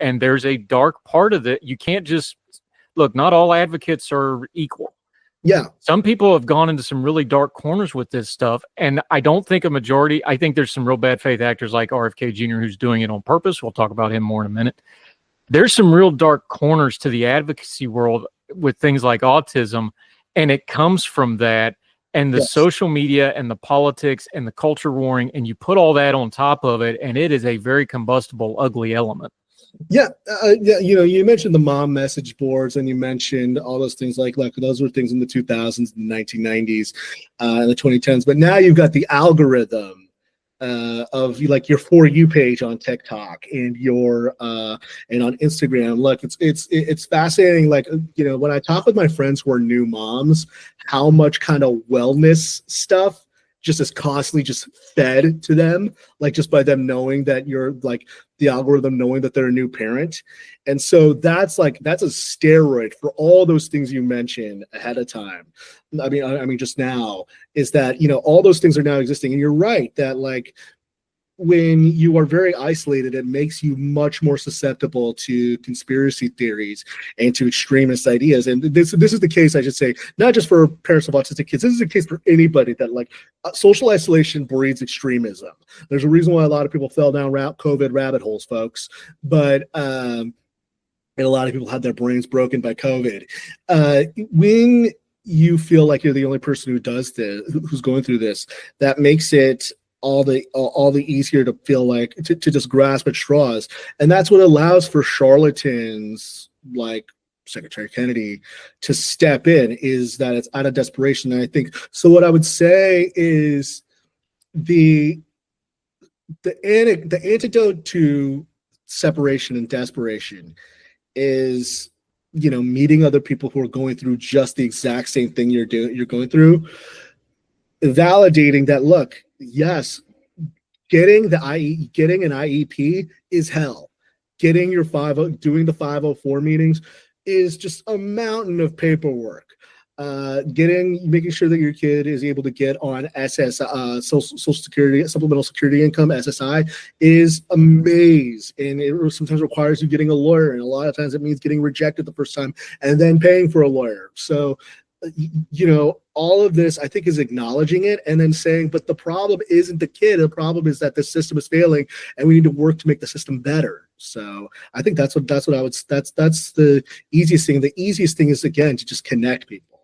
and there's a dark part of it. You can't just look, not all advocates are equal. Yeah. Some people have gone into some really dark corners with this stuff. And I don't think a majority, I think there's some real bad faith actors like RFK Jr. who's doing it on purpose. We'll talk about him more in a minute. There's some real dark corners to the advocacy world with things like autism. And it comes from that and the social media and the politics and the culture warring. And you put all that on top of it. And it is a very combustible, ugly element. Yeah, you know, you mentioned the mom message boards, and you mentioned all those things like those were things in the 2000s, the 1990s, and the 2010s. But now you've got the algorithm of like your For You page on TikTok and your and on Instagram. Look, it's fascinating. Like, you know, when I talk with my friends who are new moms, how much kind of wellness stuff just is constantly just fed to them, like just by them knowing that you're like the algorithm knowing that they're a new parent. And so that's a steroid for all those things you mentioned ahead of time. I mean, just now is that, you know, all those things are now existing. And you're right that like when you are very isolated, it makes you much more susceptible to conspiracy theories and to extremist ideas. And this is the case, I should say, not just for parents of autistic kids. This is the case for anybody that like social isolation breeds extremism. There's a reason why a lot of people fell down COVID rabbit holes, folks. But and a lot of people had their brains broken by COVID. When you feel like you're the only person who does this, who's going through this, that makes it all the easier to feel like to just grasp at straws. And that's what allows for charlatans like Secretary Kennedy to step in, is that it's out of desperation. And I think so. What I would say is the antidote to separation and desperation is, you know, meeting other people who are going through just the exact same thing you're going through, validating that, look, yes, getting an IEP is hell. Getting your doing the 504 meetings is just a mountain of paperwork. Making sure that your kid is able to get on Social Security, Supplemental Security Income, SSI, is a maze, and it sometimes requires you getting a lawyer, and a lot of times it means getting rejected the first time and then paying for a lawyer. So, you know, all of this, I think, is acknowledging it and then saying, but the problem isn't the kid. The problem is that the system is failing, and we need to work to make the system better. So I think that's the easiest thing. The easiest thing is, again, to just connect people.